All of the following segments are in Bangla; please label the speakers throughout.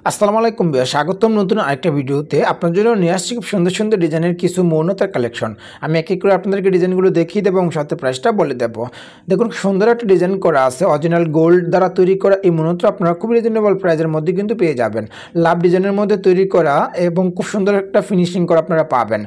Speaker 1: আসসালামু আলাইকুম ভাইয়া, স্বাগতম নতুন আরেকটা ভিডিওতে। আপনার জন্য নিয়ে আসছি খুব সুন্দর সুন্দর ডিজাইনের কিছু মৌনতার কালেকশন। আমি এক এক করে আপনাদেরকে ডিজাইনগুলো দেখিয়ে দেবো এবং সাথে প্রাইসটা বলে দেবো। দেখুন, সুন্দর একটা ডিজাইন করা আছে, অরিজিনাল গোল্ড দ্বারা তৈরি করা এই মৌনতা আপনারা খুব রিজনেবল প্রাইসের মধ্যে কিন্তু পেয়ে যাবেন। লাভ ডিজাইনের মধ্যে তৈরি করা এবং খুব সুন্দর একটা ফিনিশিং করা আপনারা পাবেন।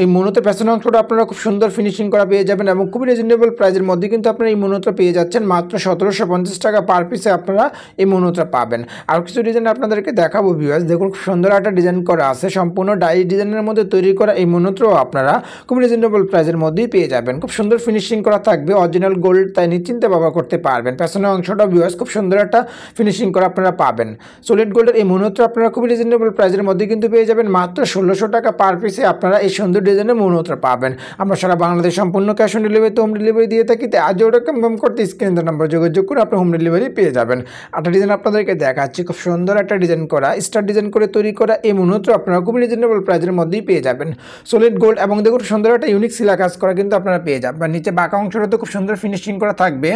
Speaker 1: এই মৌনতার পেছনের অংশটা আপনারা খুব সুন্দর ফিনিশিং করা পেয়ে যাবেন এবং খুবই রিজনেবল প্রাইসের মধ্যে কিন্তু আপনারা এই মৌনতা পেয়ে যাচ্ছেন। মাত্র 1750 টাকা পার পিসে আপনারা এই মৌনতা পাবেন। আর কিছু ডিজাইন আপনাদেরকে দেখাবো ভিউয়ার্স। দেখুন, খুব সুন্দর একটা ডিজাইন করা আছে, সম্পূর্ণ ডাই ডিজাইনের মধ্যে তৈরি করা এই মৌনতাও আপনারা খুব রিজনেবল প্রাইসের মধ্যেই পেয়ে যাবেন। খুব সুন্দর ফিনিশিং করা থাকবে, অরিজিনাল গোল্ড, তাই নিশ্চিন্তে ব্যবহার করতে পারবেন। পেছনের অংশটা ভিউয়ার্স খুব সুন্দর একটা ফিনিশিং করা আপনারা পাবেন। সলিড গোল্ডের এই মৌনতা আপনারা খুব রিজনেবল প্রাইসের মধ্যে কিন্তু পেয়ে যাবেন। মাত্র 1600 টাকা পার পিসে আপনারা এই সুন্দর ডিজাইনের মৌনতা পাবেন। আমরা সারা বাংলাদেশ সম্পূর্ণ ক্যাশ অন ডেলিভারিতে হোম ডেলিভারি দিয়ে থাকি। তাই আজ ওটা কনফার্ম করতে স্ক্রিনের নাম্বার যোগাযোগ করে আপনি হোম ডেলিভারি পেয়ে যাবেন। একটা ডিজাইন আপনাদেরকে দেখাচ্ছি, খুব সুন্দর একটা ডিজাইন করা, স্টার ডিজাইন করে তৈরি করা এই মৌনতা আপনারা খুব রিজনেবল প্রাইসের মধ্যেই পেয়ে যাবেন। সলিড গোল্ড এবং দেখুন সুন্দর একটা ইউনিক সিলা কাজ করা কিন্তু আপনারা পেয়ে যাবেন। নিচে বাঁকা অংশটাতে খুব সুন্দর ফিনিশিং করা থাকবে।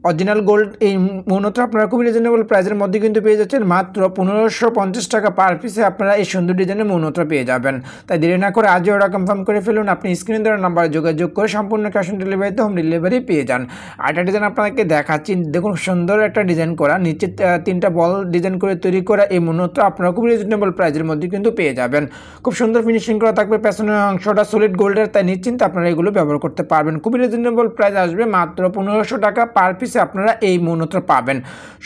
Speaker 1: অরিজিনাল গোল্ড এই মৌনতা আপনারা খুবই রিজনেবল প্রাইসের মধ্যে কিন্তু পেয়ে যাচ্ছেন। মাত্র 1550 টাকা পার পিসে আপনারা এই সুন্দর ডিজাইনের মৌনতা পেয়ে যাবেন। তাই দেরি না করে আজই অর্ডার কনফার্ম করে ফেলুন। আপনি স্ক্রিনে দেওয়ার নাম্বারে যোগাযোগ করে সম্পূর্ণ ক্যাশ অন ডেলিভারিতে হোম ডেলিভারি পেয়ে যান। আরেকটা ডিজাইন আপনাদেরকে দেখাচ্ছি, দেখুন সুন্দর একটা ডিজাইন করা, নিচে 3টা বল ডিজাইন করে তৈরি করা এই মৌনতা আপনারা খুব রিজনেবল প্রাইসের মধ্যে কিন্তু পেয়ে যাবেন। খুব সুন্দর ফিনিশিং করা থাকবে, পেছনের অংশটা সলিড গোল্ডের, তাই নিশ্চিন্তে আপনারা এগুলো ব্যবহার করতে পারবেন। খুবই রিজনেবল প্রাইস আসবে, মাত্র 1500 টাকা পার পিসে আপনারা এই মৌনতা পাবেন।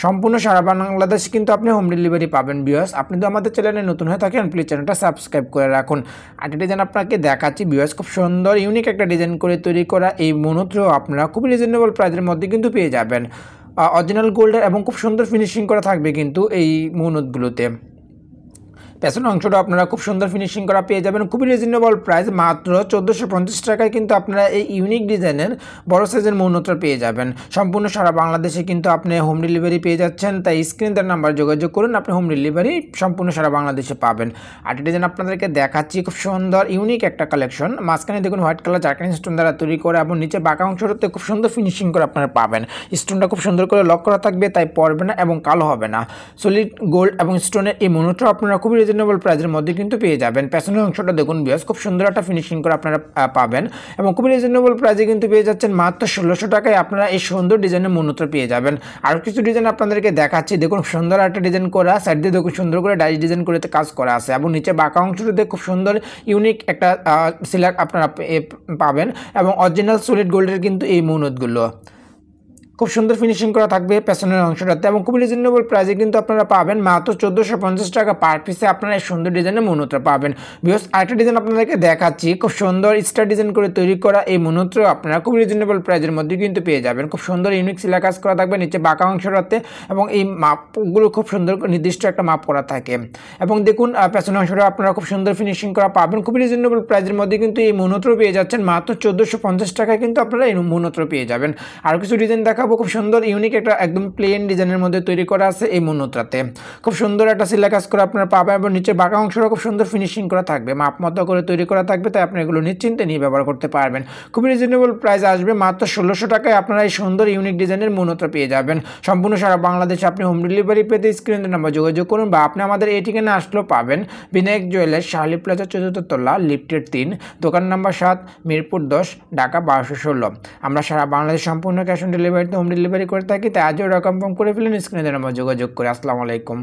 Speaker 1: সম্পূর্ণ সারা বাংলাদেশে কিন্তু আপনি হোম ডেলিভারি পাবেন। ভিউয়ার্স, আপনি তো আমাদের চ্যানেলে নতুন হয়ে থাকেন, প্লিজ চ্যানেলটা সাবস্ক্রাইব করে রাখুন। আরেকটা ডিজাইন আপনাকে দেখাচ্ছি ভিউয়ার্স, খুব সুন্দর ইউনিক একটা ডিজাইন করে তৈরি করা এই মৌনতাও আপনারা খুব রিজনেবল প্রাইসের মধ্যে কিন্তু পেয়ে যাবেন। অরিজিনাল গোল্ডের এবং খুব সুন্দর ফিনিশিং করা থাকবে কিন্তু এই মৌনতগুলোতে। পেছনের অংশটা আপনারা খুব সুন্দর ফিনিশিং করা পেয়ে যাবেন। খুবই রিজনেবল প্রাইস, মাত্র 1450 টাকায় কিন্তু আপনারা এই ইউনিক ডিজাইনের বড় সাইজের মৌনতা পেয়ে যাবেন। সম্পূর্ণ সারা বাংলাদেশে কিন্তু আপনি হোম ডেলিভারি পেয়ে যাচ্ছেন। তাই স্ক্রিনের নাম্বার যোগাযোগ করুন, আপনি হোম ডেলিভারি সম্পূর্ণ সারা বাংলাদেশে পাবেন। আর ডিজাইন আপনাদেরকে দেখাচ্ছি, খুব সুন্দর ইউনিক একটা কালেকশন। মাঝখানে দেখুন হোয়াইট কালার জারকানি স্টোন দ্বারা তৈরি করা এবং নিচে বাঁকা অংশটাতে খুব সুন্দর ফিনিশিং করে আপনারা পাবেন। স্টোনটা খুব সুন্দর করে লক করা থাকবে, তাই পড়বে না এবং কালো হবে না। সলিড গোল্ড এবং স্টোনের এই মৌনতা আপনারা খুবই রিজনেবল প্রাইসের মধ্যে কিন্তু পেয়ে যাবেন। পেছনের অংশটা দেখুন ভিউয়ার্স, খুব সুন্দর একটা ফিনিশিং করে আপনারা পাবেন এবং খুবই রিজনেবল প্রাইসে কিন্তু পেয়ে যাচ্ছেন। মাত্র 1600 টাকায় আপনারা এই সুন্দর ডিজাইনের মৌনতা পেয়ে যাবেন। আর কিছু ডিজাইন আপনাদেরকে দেখাচ্ছি, দেখুন সুন্দর একটা ডিজাইন করা, সাইড দিয়ে দেখুন সুন্দর করে ডাইস ডিজাইন করে কাজ করা আছে এবং নিচে বাঁকা অংশটাতে খুব সুন্দর ইউনিক একটা সিলাক আপনারা পাবেন এবং অরিজিনাল সলিড গোল্ডের কিন্তু এই মৌনতগুলো খুব সুন্দর ফিনিশিং করা থাকবে পেছনের অংশটাতে এবং খুব রিজনেবল প্রাইসে কিন্তু আপনারা পাবেন। মাত্র 1450 টাকা পার পিসে আপনারা এই সুন্দর ডিজাইনের মৌনতা পাবেন। ভিউয়ার্স, আরেকটা ডিজাইন আপনাদেরকে দেখাচ্ছি, খুব সুন্দর স্টার ডিজাইন করে তৈরি করা এই মৌনতা আপনারা খুব রিজনেবল প্রাইসের মধ্যে কিন্তু পেয়ে যাবেন। খুব সুন্দর ইউনিক সিলা কাজ করা থাকবে নিচে বাঁকা অংশটাতে এবং এই মাপগুলো খুব সুন্দর নির্দিষ্ট একটা মাপ করা থাকে এবং দেখুন পেছনের অংশটা আপনারা খুব সুন্দর ফিনিশিং করা পাবেন। খুব রিজনেবল প্রাইসের মধ্যে কিন্তু এই মৌনতাও পেয়ে যাচ্ছেন। মাত্র 1450 টাকায় কিন্তু আপনারা এই মৌনতা পেয়ে যাবেন। আর কিছু ডিজাইন দেখাবো, খুব সুন্দর ইউনিক একটা একদম প্লেন ডিজাইনের মধ্যে তৈরি করা আছে এই মৌনতাতে। খুব সুন্দর একটা সিলা কাজ করে আপনারা পাবেন এবং নিচে বাঁকা অংশটা খুব সুন্দর ফিনিশিং করা থাকবে, মাপ মতো করে তৈরি করা থাকবে, তাই আপনি এগুলো নিশ্চিন্তে নিয়ে ব্যবহার করতে পারবেন। খুবই রিজনেবল প্রাইস আসবে, মাত্র 1600 টাকায় আপনারা এই সুন্দর ইউনিক ডিজাইনের মৌনতা পেয়ে যাবেন। সম্পূর্ণ সারা বাংলাদেশে আপনি হোম ডেলিভারি পেতে স্ক্রিনের নাম্বার যোগাযোগ করুন বা আপনি আমাদের এই ঠিকানা আসলেও পাবেন। Vinayak jewellers, Shirley plaza, 4th তলা, লিফটেড 3, দোকান নাম্বার 7, মিরপুর 10, ঢাকা 1216। আমরা সারা বাংলাদেশ সম্পূর্ণ ক্যাশ অন ডেলিভারিতে হোম ডেলিভারি করে থাকি। তাই আজও অর্ডার কনফার্ম করে ফেলুন, স্ক্রিনে নাম্বার যোগাযোগ করে। আসসালামু আলাইকুম।